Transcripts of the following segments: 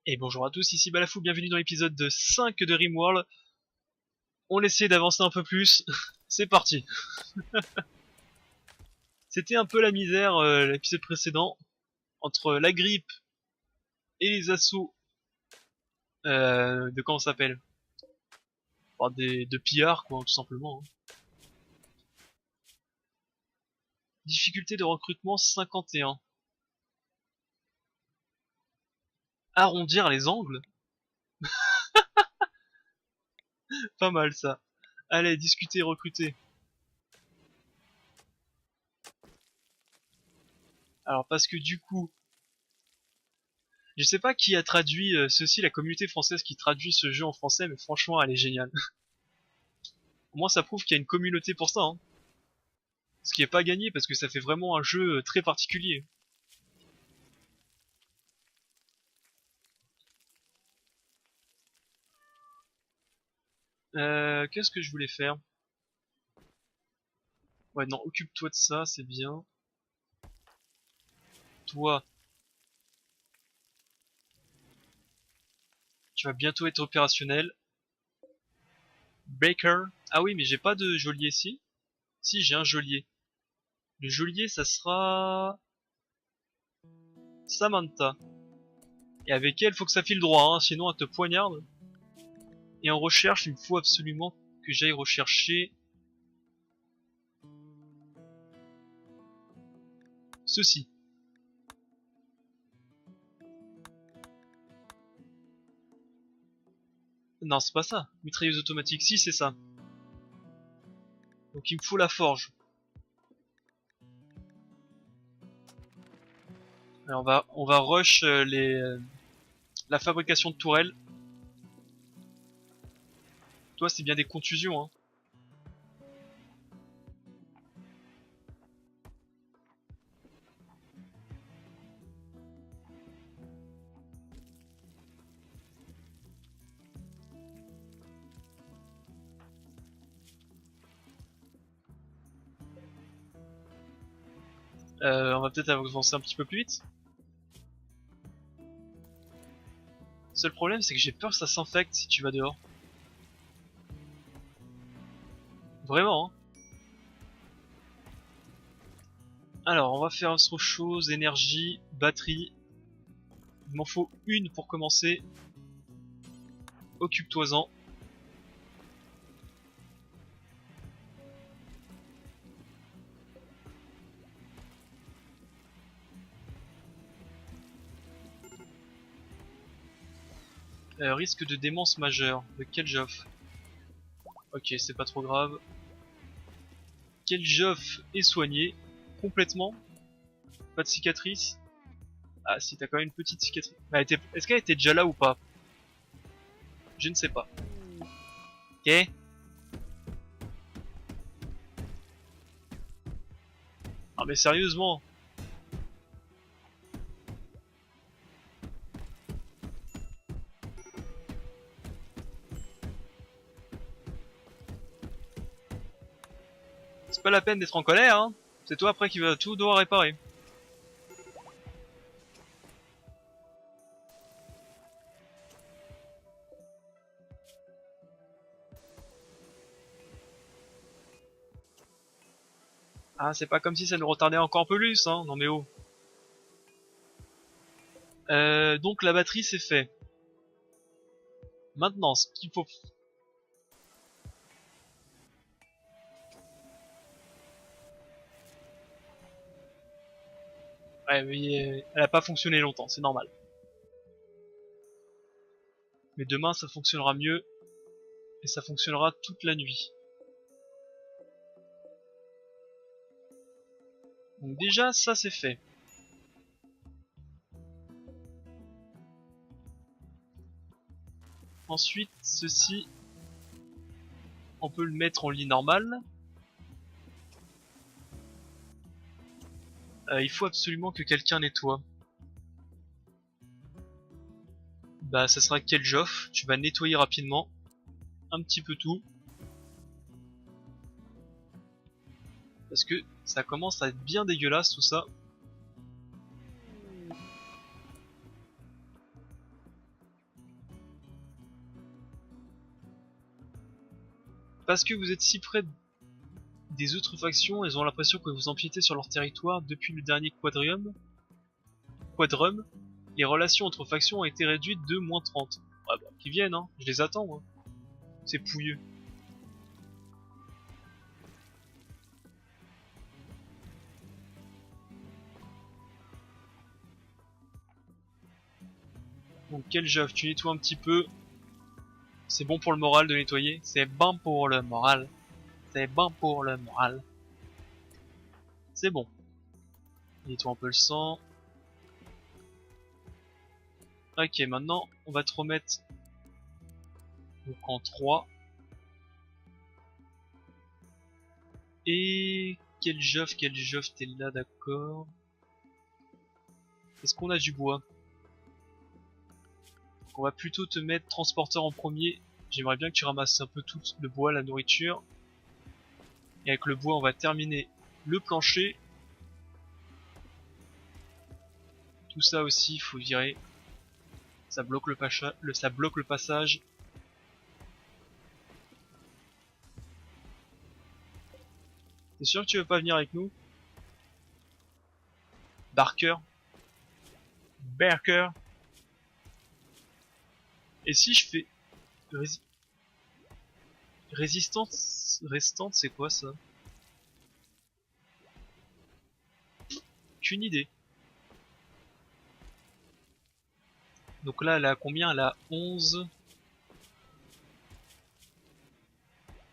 Et bonjour à tous, ici Balafou, bienvenue dans l'épisode 5 de Rimworld. On essaie d'avancer un peu plus, c'est parti. C'était un peu la misère l'épisode précédent, entre la grippe et les assauts de comment ça s'appelle, enfin, de pillards quoi, tout simplement. Difficulté de recrutement 51. Arrondir les angles. Pas mal ça. Allez, discuter, recruter. Alors parce que du coup, je sais pas qui a traduit ceci, la communauté française qui traduit ce jeu en français, mais franchement elle est géniale. Au moins ça prouve qu'il y a une communauté pour ça, hein. Ce qui est pas gagné parce que ça fait vraiment un jeu très particulier. Qu'est-ce que je voulais faire? Ouais, non, occupe-toi de ça, c'est bien. Toi, tu vas bientôt être opérationnel. Baker. Ah oui, mais j'ai pas de geôlier ici. Si, j'ai un geôlier. Le geôlier, ça sera Samantha. Et avec elle, faut que ça file droit, hein, sinon elle te poignarde. Et en recherche, il me faut absolument que j'aille rechercher ceci. Non, c'est pas ça. Mitrailleuse automatique, si, c'est ça. Donc il me faut la forge. Alors on va rush la fabrication de tourelles. Toi, c'est bien des contusions, hein. On va peut-être avancer un petit peu plus vite. Seul problème, c'est que j'ai peur que ça s'infecte si tu vas dehors. Vraiment, hein. Alors, on va faire autre chose. Énergie, batterie. Il m'en faut une pour commencer. Occupe-toi-en. Risque de démence majeure. De Keljoff. Ok, c'est pas trop grave. Keljoff est soigné. Complètement. Pas de cicatrice. Ah si, t'as quand même une petite cicatrice. Est-ce qu'elle était déjà là ou pas? Je ne sais pas. Ok. Ah mais sérieusement. C'est pas la peine d'être en colère, hein. C'est toi après qui va tout devoir réparer. Ah, c'est pas comme si ça nous retardait encore un peu plus, hein. Non mais oh. Donc la batterie c'est fait. Maintenant, ce qu'il faut... Ouais, mais elle a pas fonctionné longtemps, c'est normal. Mais demain ça fonctionnera mieux. Et ça fonctionnera toute la nuit. Donc déjà, ça c'est fait. Ensuite, ceci, on peut le mettre en lit normal. Il faut absolument que quelqu'un nettoie. Bah ça sera Keljoff, tu vas nettoyer rapidement. Un petit peu tout. Parce que ça commence à être bien dégueulasse tout ça. Parce que vous êtes si près des autres factions, elles ont l'impression que vous empiétez sur leur territoire depuis le dernier quadrum. Les relations entre factions ont été réduites de -30. Ouais bah, qu'ils viennent, hein, je les attends, hein. C'est pouilleux. Donc quel jove, tu nettoies un petit peu. C'est bon pour le moral de nettoyer. C'est bon pour le moral. C'est bon pour le moral. C'est bon. Nettoie un peu le sang. Ok, maintenant on va te remettre donc en 3. Et quel jove t'es là, d'accord. Est-ce qu'on a du bois? Donc on va plutôt te mettre transporteur en premier. J'aimerais bien que tu ramasses un peu tout le bois, la nourriture. Et avec le bois on va terminer le plancher. Tout ça aussi, il faut virer. Ça bloque ça bloque le passage. T'es sûr que tu veux pas venir avec nous? Barker? Barker? Et si je fais... Résistance restante, c'est quoi ça? Qu'une idée. Donc là, elle a combien? Elle a 11...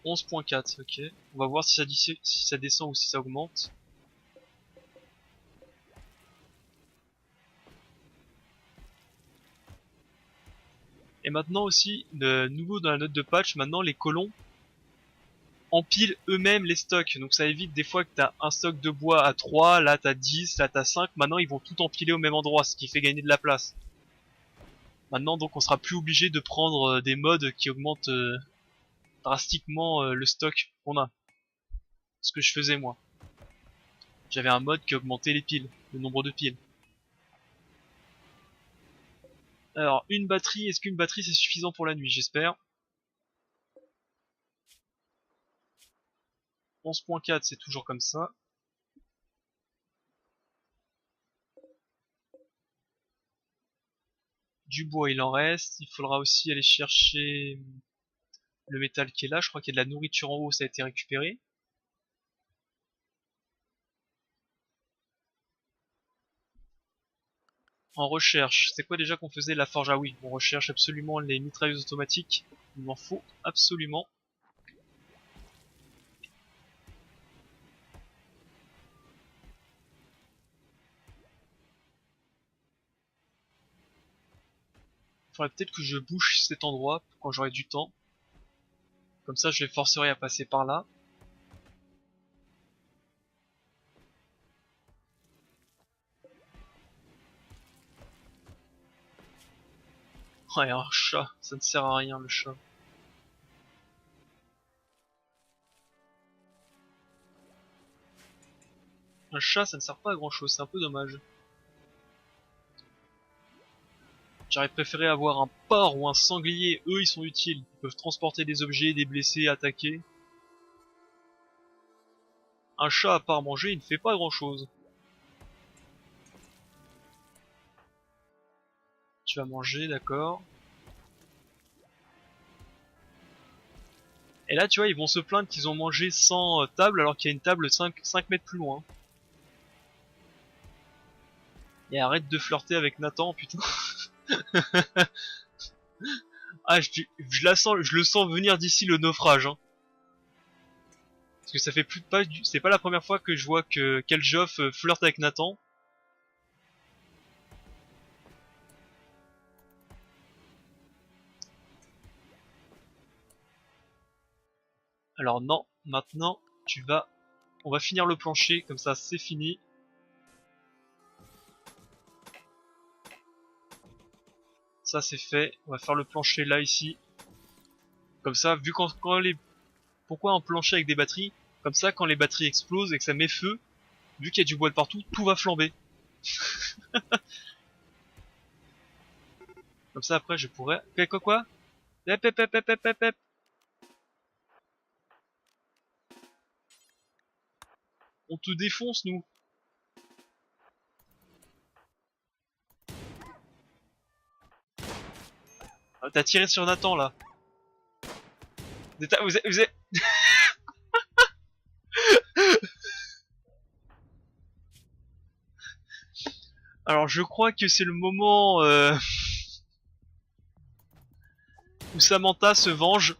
11.4, ok. On va voir si ça descend ou si ça augmente. Et maintenant aussi, de nouveau dans la note de patch, maintenant les colons empilent eux-mêmes les stocks. Donc ça évite des fois que t'as un stock de bois à 3, là t'as 10, là t'as 5. Maintenant ils vont tout empiler au même endroit, ce qui fait gagner de la place. Maintenant donc on sera plus obligé de prendre des mods qui augmentent drastiquement le stock qu'on a. Ce que je faisais moi. J'avais un mod qui augmentait les piles, le nombre de piles. Alors une batterie, est-ce qu'une batterie c'est suffisant pour la nuit? J'espère. 11.4 c'est toujours comme ça. Du bois il en reste, il faudra aussi aller chercher le métal qui est là, je crois qu'il y a de la nourriture en haut, ça a été récupéré. En recherche, c'est quoi déjà qu'on faisait? La forge? Ah oui, on recherche absolument les mitrailleuses automatiques, il m'en faut absolument. Il faudrait peut-être que je bouche cet endroit quand j'aurai du temps. Comme ça je les forcerai à passer par là. Ouais, un chat, ça ne sert à rien le chat. Un chat ça ne sert pas à grand chose, c'est un peu dommage. J'aurais préféré avoir un porc ou un sanglier, eux ils sont utiles. Ils peuvent transporter des objets, des blessés, attaquer. Un chat à part manger, il ne fait pas grand chose. Tu vas manger, d'accord. Et là, tu vois, ils vont se plaindre qu'ils ont mangé sans table alors qu'il y a une table 5 mètres plus loin. Et arrête de flirter avec Nathan, putain. Ah, je le sens venir d'ici le naufrage. Hein. Parce que ça fait plus de pas, c'est pas la première fois que je vois que Keljoff flirte avec Nathan. Alors non, maintenant, on va finir le plancher, comme ça c'est fini. Ça c'est fait, on va faire le plancher là ici. Comme ça, vu quand les... Pourquoi un plancher avec des batteries? Comme ça, quand les batteries explosent et que ça met feu, vu qu'il y a du bois de partout, tout va flamber. Comme ça après je pourrais... Quoi? Hep, hep, hep, hep, hep, hep, hep. On te défonce, nous. Ah, t'as tiré sur Nathan, là. Vous êtes... Alors, je crois que c'est le moment où Samantha se venge.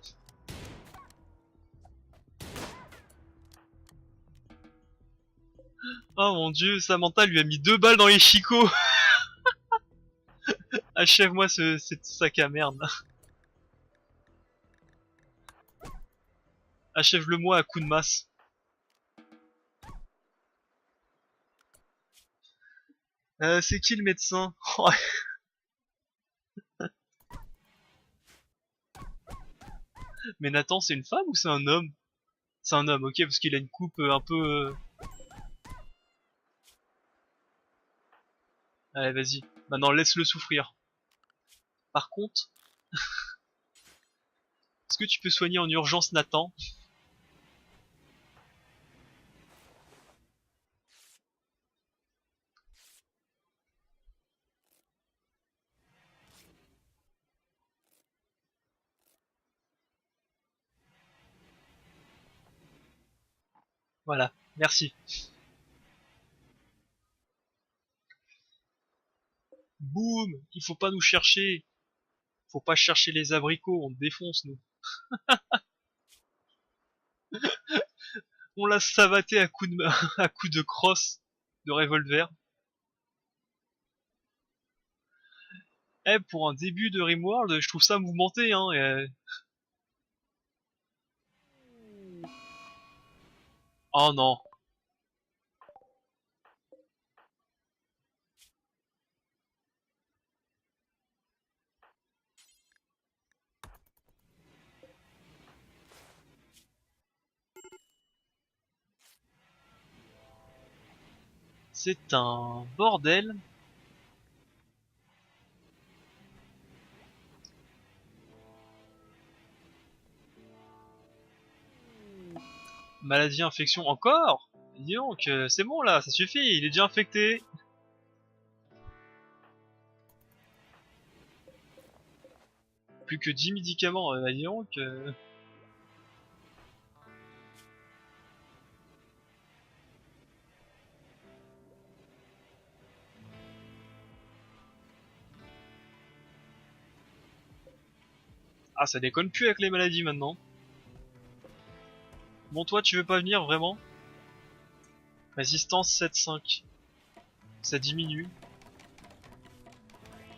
Oh mon dieu, Samantha lui a mis 2 balles dans les chicots. Achève-moi cette sac à merde. Achève-le-moi à coup de masse. C'est qui le médecin? Mais Nathan, c'est une femme ou c'est un homme? C'est un homme, ok, parce qu'il a une coupe un peu... Allez, vas-y. Maintenant, laisse-le souffrir. Par contre, est-ce que tu peux soigner en urgence Nathan? Voilà, merci. Boum! Il faut pas nous chercher. Faut pas chercher les abricots, on te défonce, nous. On l'a savaté à coups de, à coups de crosse, de revolver. Eh, pour un début de Rimworld, je trouve ça mouvementé, hein. Oh non. C'est un bordel. Maladie, infection, encore? Dis donc, c'est bon là, ça suffit, il est déjà infecté. Plus que 10 médicaments, dis donc. Ah, ça déconne plus avec les maladies maintenant. Bon, toi, tu veux pas venir vraiment? Résistance 7,5. Ça diminue.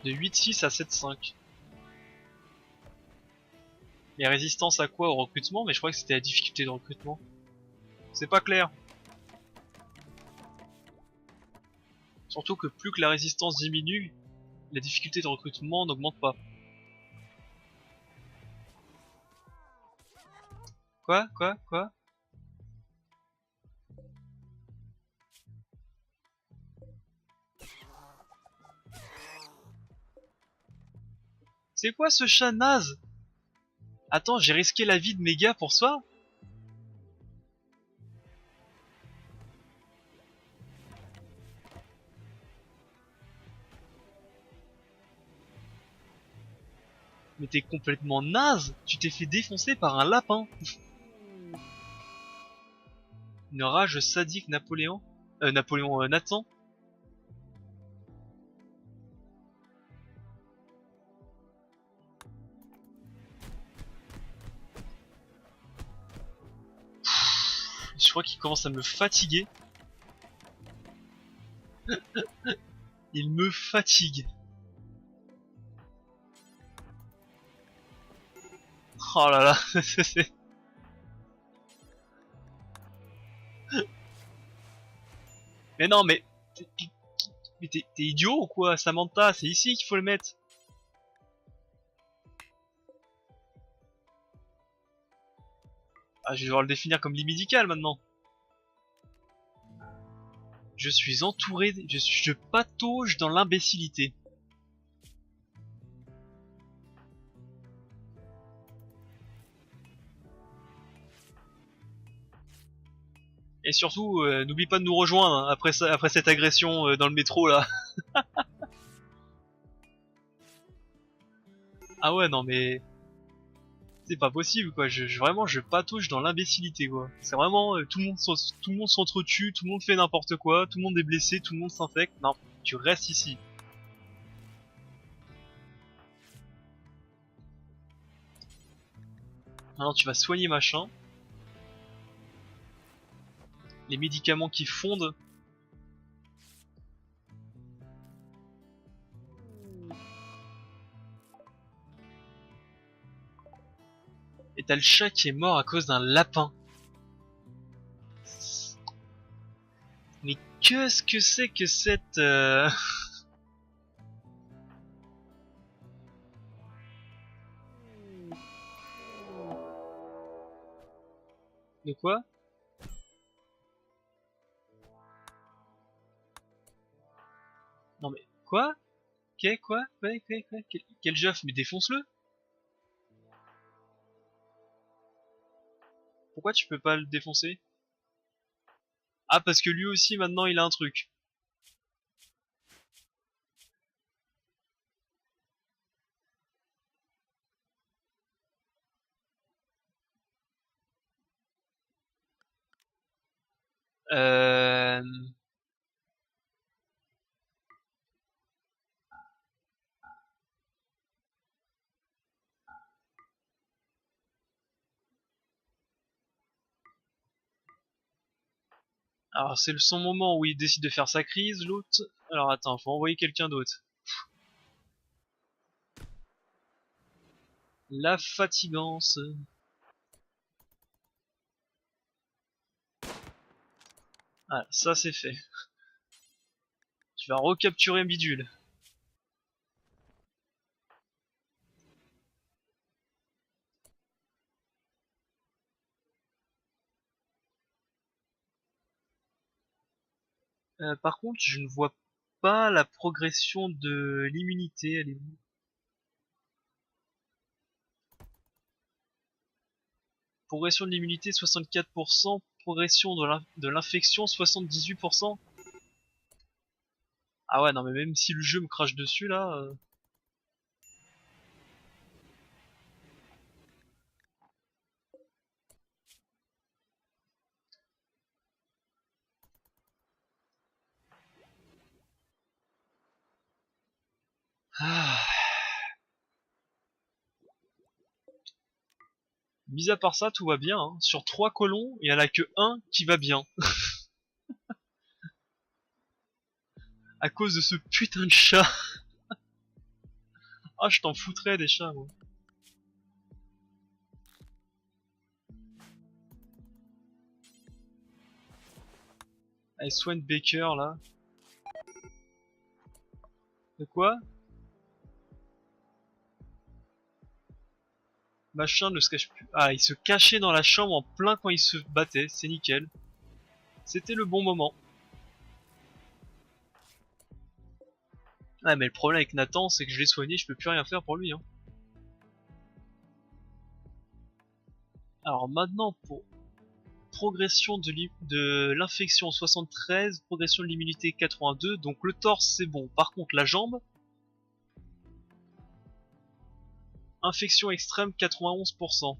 De 8,6 à 7,5. Et résistance à quoi? Au recrutement? Mais je crois que c'était la difficulté de recrutement. C'est pas clair. Surtout que plus que la résistance diminue, la difficulté de recrutement n'augmente pas. Quoi? C'est quoi ce chat naze? Attends, j'ai risqué la vie de mes gars pour ça? Mais t'es complètement naze! Tu t'es fait défoncer par un lapin! Une rage sadique Napoléon? Nathan? Je crois qu'il commence à me fatiguer. Il me fatigue. Oh là là, Mais non, mais... T'es idiot ou quoi? Samantha, c'est ici qu'il faut le mettre. Ah, je vais devoir le définir comme lit médical maintenant. Je suis entouré, je patauge dans l'imbécilité. Et surtout, n'oublie pas de nous rejoindre hein, après cette agression dans le métro là. Ah ouais, non mais c'est pas possible quoi. Vraiment, je patauge dans l'imbécilité quoi. C'est vraiment tout le monde s'entretue, tout le monde fait n'importe quoi, tout le monde est blessé, tout le monde s'infecte. Non, tu restes ici. Maintenant, tu vas soigner machin. Les médicaments qui fondent. Et t'as le chat qui est mort à cause d'un lapin. Mais qu'est-ce que c'est que cette... De quoi? Non mais... Quoi? Quoi? Quoi? Quel Geoff? Mais défonce-le! Pourquoi tu peux pas le défoncer? Ah, parce que lui aussi, maintenant, il a un truc. Euh... Alors, c'est son moment où il décide de faire sa crise, l'autre. Alors, attends, faut envoyer quelqu'un d'autre. La fatigance. Ah, ça c'est fait. Tu vas recapturer un bidule. Par contre, je ne vois pas la progression de l'immunité. Elle est où? Progression de l'immunité 64%, progression de l'infection 78%. Ah ouais, non mais même si le jeu me crache dessus là... Ah. Mis à part ça, tout va bien. Hein. Sur 3 colons, il y en a que un qui va bien. À cause de ce putain de chat. Ah, je t'en foutrais des chats, moi. Allez, soigne Baker, là. De quoi? Machin ne se cache plus. Ah, il se cachait dans la chambre en plein quand il se battait, c'est nickel. C'était le bon moment. Ah, mais le problème avec Nathan, c'est que je l'ai soigné, je peux plus rien faire pour lui. Hein. Alors maintenant, pour progression de l'infection 73, progression de l'immunité 82, donc le torse c'est bon. Par contre, la jambe, infection extrême 91%.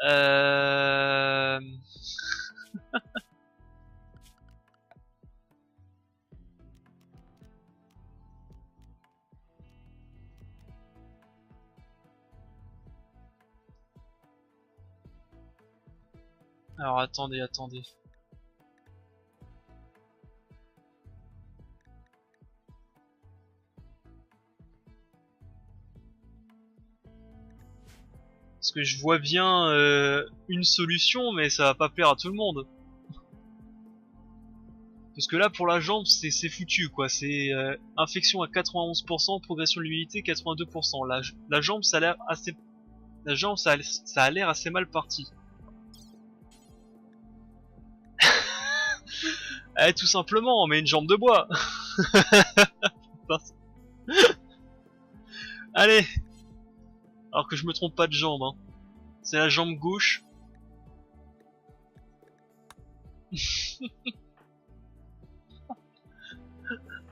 Euh... Alors attendez. Parce que je vois bien une solution, mais ça va pas plaire à tout le monde. Parce que là, pour la jambe, c'est foutu, quoi. C'est infection à 91%, progression de l'immunité 82%. La jambe, ça a l'air assez... La jambe, ça a l'air assez mal parti. Eh, tout simplement, on met une jambe de bois. Allez, Alors que je me trompe pas de jambe, hein. C'est la jambe gauche.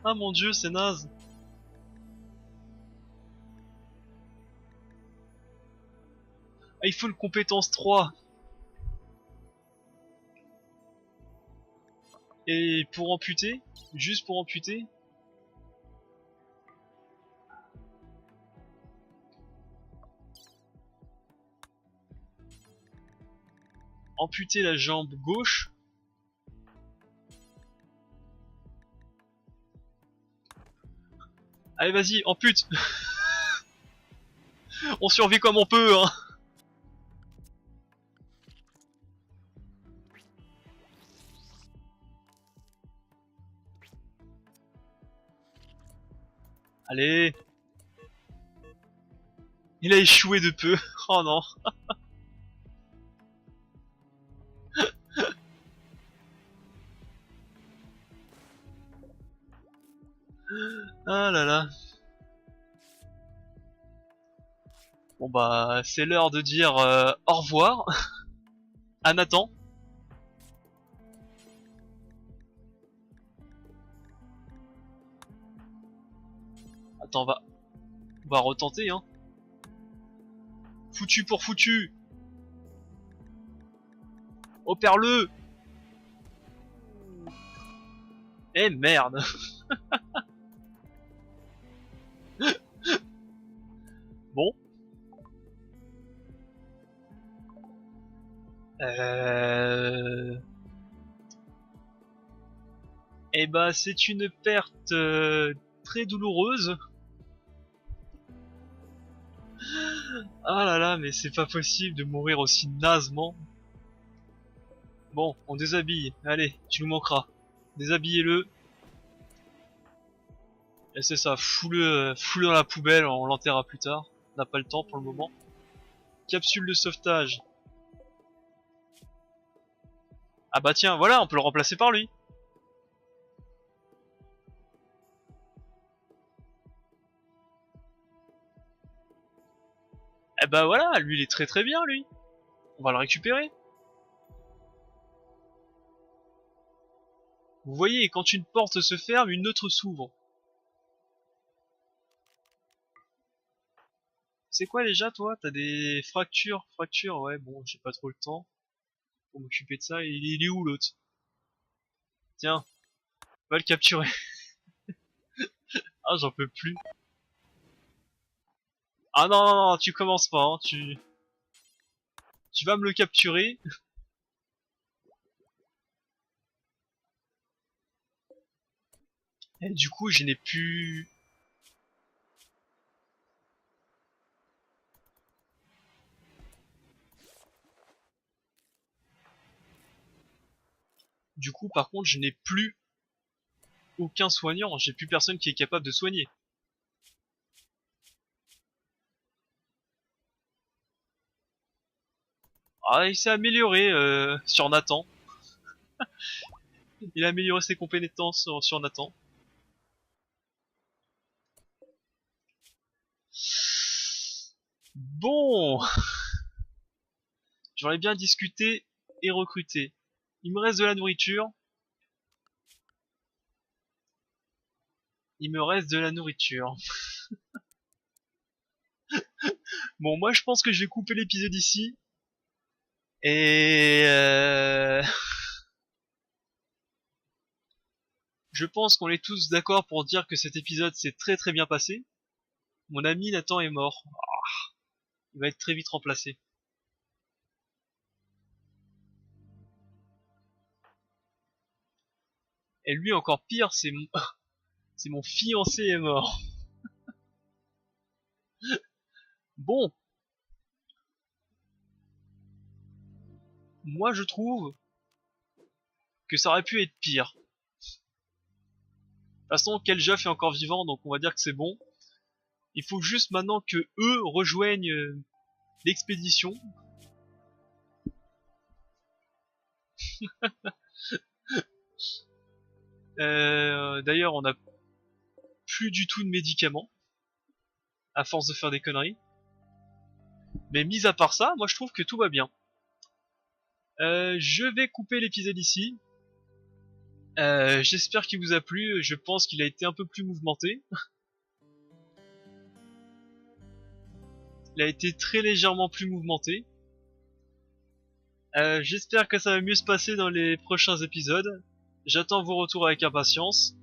Ah mon dieu, c'est naze. Ah, il faut une compétence 3. Et pour amputer, juste pour amputer. Amputer la jambe gauche. Allez vas-y, ampute. On survit comme on peut, hein. Allez. Il a échoué de peu. Oh non. Ah là là. Bon bah, c'est l'heure de dire au revoir à Nathan. Attends, on va retenter, hein. Foutu pour foutu. Opère-le. Eh merde. Bon. Eh bah, c'est une perte très douloureuse. Ah là là, mais c'est pas possible de mourir aussi nazement. Bon, on déshabille. Allez, tu nous manqueras. Déshabillez-le. Et c'est ça, fous-le dans la poubelle, on l'enterrera plus tard. On n'a pas le temps pour le moment. Capsule de sauvetage. Ah bah tiens, voilà, on peut le remplacer par lui. Eh bah voilà, lui il est très très bien lui. On va le récupérer. Vous voyez, quand une porte se ferme, une autre s'ouvre. C'est quoi déjà toi? T'as des fractures? Fractures, ouais, bon, j'ai pas trop le temps pour m'occuper de ça. Il est où l'autre? Tiens, va le capturer. Ah, j'en peux plus. Ah non, non, non, tu commences pas, hein, tu vas me le capturer. Et du coup, je n'ai plus... Du coup, par contre, je n'ai plus aucun soignant. J'ai plus personne qui est capable de soigner. Ah, il s'est amélioré sur Nathan. Il a amélioré ses compétences sur Nathan. Bon, j'aurais bien discuté et recruté. Il me reste de la nourriture. Il me reste de la nourriture. Bon, moi je pense que je vais couper l'épisode ici. Et je pense qu'on est tous d'accord pour dire que cet épisode s'est très très bien passé. Mon ami Nathan est mort. Il va être très vite remplacé. Et lui encore pire, c'est mon fiancé est mort. Bon, moi je trouve que ça aurait pu être pire. De toute façon, Kel'Jaf est encore vivant, donc on va dire que c'est bon. Il faut juste maintenant que eux rejoignent l'expédition. D'ailleurs, on a plus du tout de médicaments, à force de faire des conneries. Mais mis à part ça, moi je trouve que tout va bien. Je vais couper l'épisode ici. J'espère qu'il vous a plu. Je pense qu'il a été un peu plus mouvementé. Il a été très légèrement plus mouvementé. J'espère que ça va mieux se passer dans les prochains épisodes. J'attends vos retours avec impatience.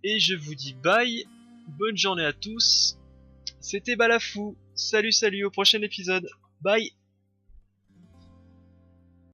Et je vous dis bye. Bonne journée à tous. C'était Balafou. Salut, salut, au prochain épisode. Bye.